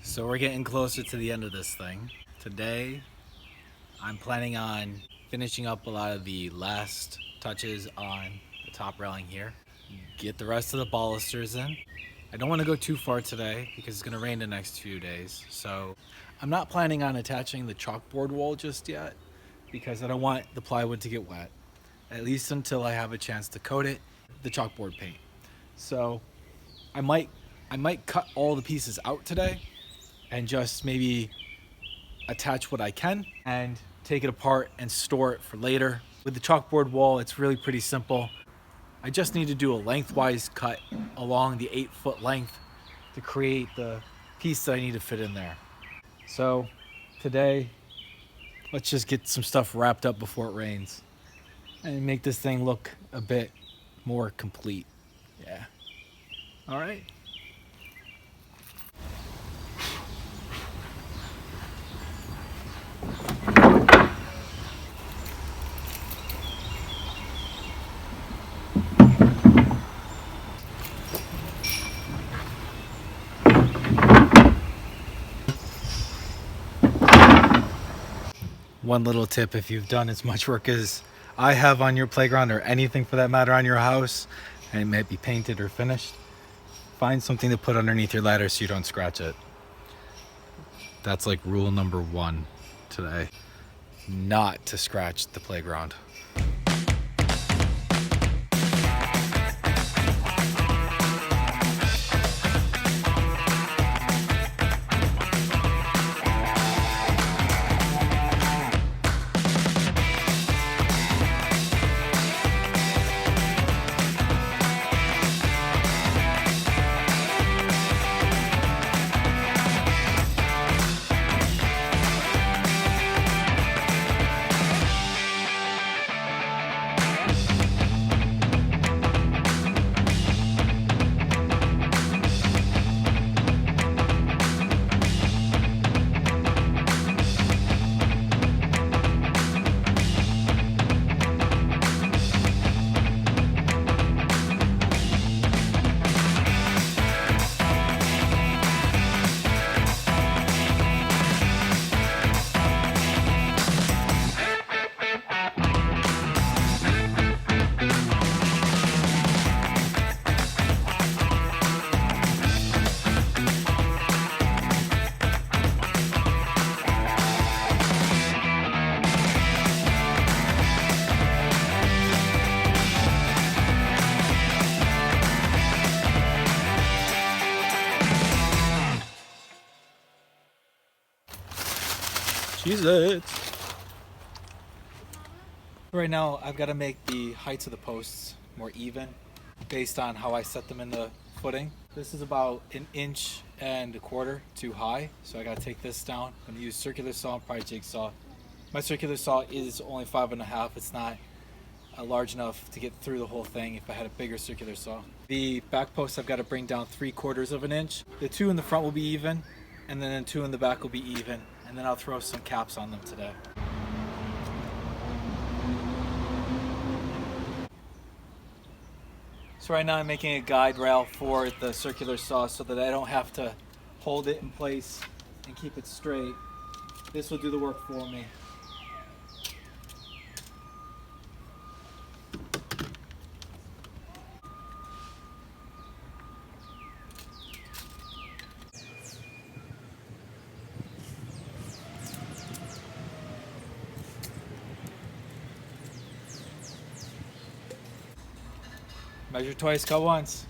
So we're getting closer to the end of this thing. Today, I'm planning on finishing up a lot of the last touches on the top railing here. Get the rest of the balusters in. I don't want to go too far today because it's going to rain the next few days. So I'm not planning on attaching the chalkboard wall just yet because I don't want the plywood to get wet, at least until I have a chance to coat it the chalkboard paint. So I might cut all the pieces out today and just maybe attach what I can and take it apart and store it for later. With the chalkboard wall, it's really pretty simple. I just need to do a lengthwise cut along the 8-foot length to create the piece that I need to fit in there. So today, let's just get some stuff wrapped up before it rains and make this thing look a bit more complete. Yeah. All right. One little tip, if you've done as much work as I have on your playground or anything for that matter on your house, and it might be painted or finished, find something to put underneath your ladder so you don't scratch it. That's like rule number 1 today. Not to scratch the playground. Jesus. Right now, I've got to make the heights of the posts more even based on how I set them in the footing. This is about 1.25 inches too high, so I got to take this down. I'm going to use circular saw and probably jigsaw. My circular saw is only 5.5. It's not large enough to get through the whole thing if I had a bigger circular saw. The back posts I've got to bring down 3/4 inch. The 2 in the front will be even, and then the 2 in the back will be even, and then I'll throw some caps on them today. So right now I'm making a guide rail for the circular saw so that I don't have to hold it in place and keep it straight. This will do the work for me. Measure twice, cut once.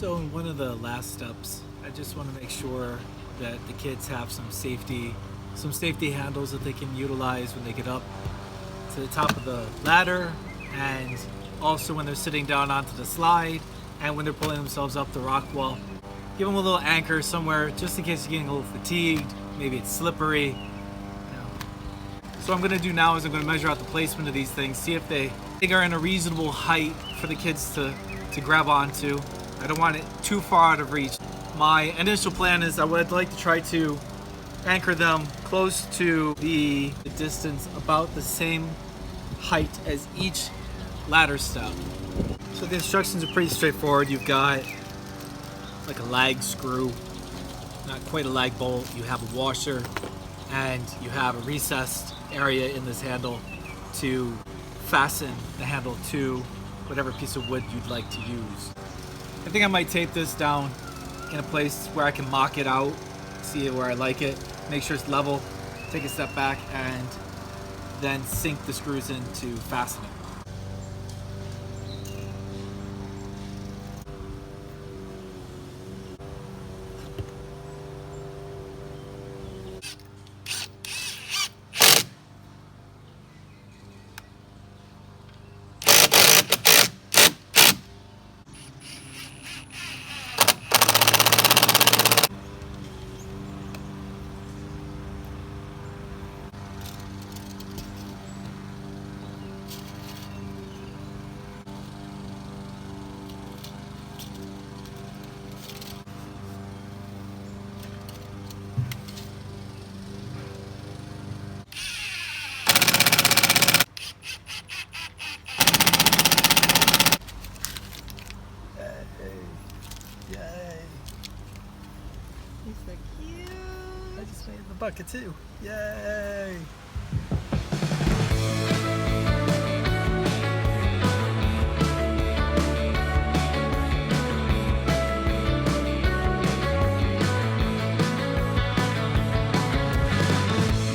So in one of the last steps, I just want to make sure that the kids have some safety handles that they can utilize when they get up to the top of the ladder, and also when they're sitting down onto the slide, and when they're pulling themselves up the rock wall. Give them a little anchor somewhere just in case you're getting a little fatigued, maybe it's slippery. So what I'm going to do now is I'm going to measure out the placement of these things, see if they are in a reasonable height for the kids to grab onto. I don't want it too far out of reach. My initial plan is I would like to try to anchor them close to the distance about the same height as each ladder step. So the instructions are pretty straightforward. You've got like a lag screw, not quite a lag bolt. You have a washer, and you have a recessed area in this handle to fasten the handle to whatever piece of wood you'd like to use. I think I might tape this down in a place where I can mock it out, see where I like it, make sure it's level, take a step back, and then sink the screws in to fasten it. Yay! He's so cute. I just made the bucket too. Yay!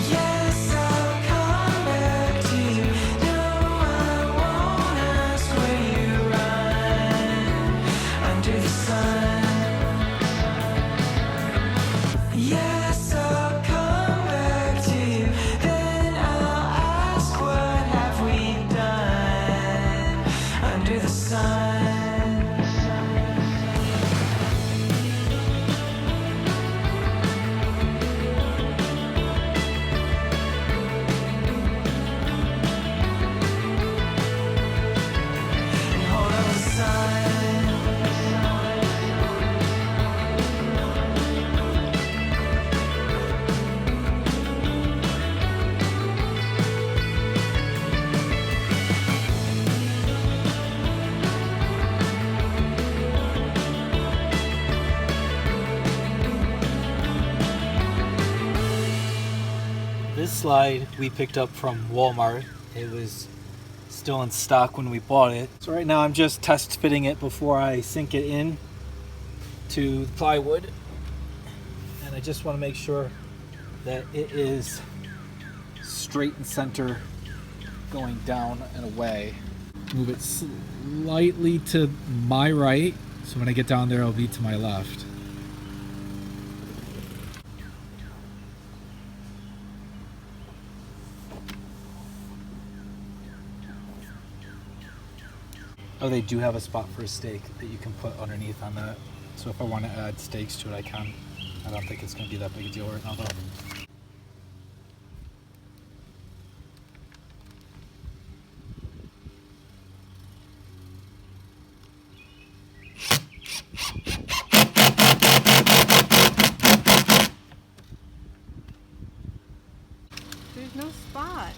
Yes, I'll come back to you. No, I won't ask where you run under the sun. Yes, I'll come back to you. Then I'll ask, what have we done under the sun? And hold on the sun. This slide we picked up from Walmart. It was still in stock when we bought it. So right now I'm just test fitting it before I sink it in to the plywood. And I just want to make sure that it is straight and center going down and away. Move it slightly to my right, so when I get down there it'll be to my left. Oh, they do have a spot for a stake that you can put underneath on that. So if I want to add stakes to it, I can. I don't think it's going to be that big a deal right now, though. There's no spot.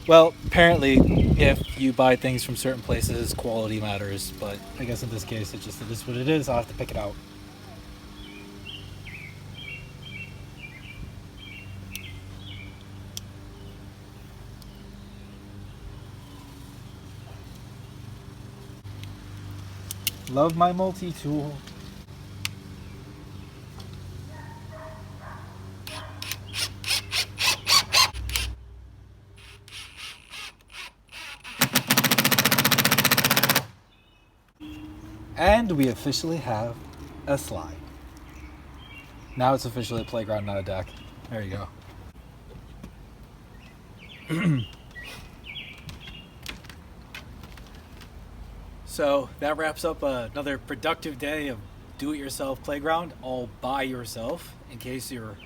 Well, apparently, if you buy things from certain places, quality matters. But I guess in this case, it is what it is. I'll have to pick it out. Love my multi-tool. And we officially have a slide. Now it's officially a playground, not a deck. There you go. So that wraps up another productive day of do-it-yourself playground all by yourself, in case you're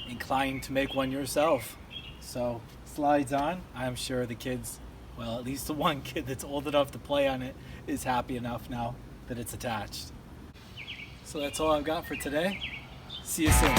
inclined to make one yourself. So slides on. I'm sure the kids, well, at least the one kid that's old enough to play on it is happy enough now that it's attached. So that's all I've got for today. See you soon.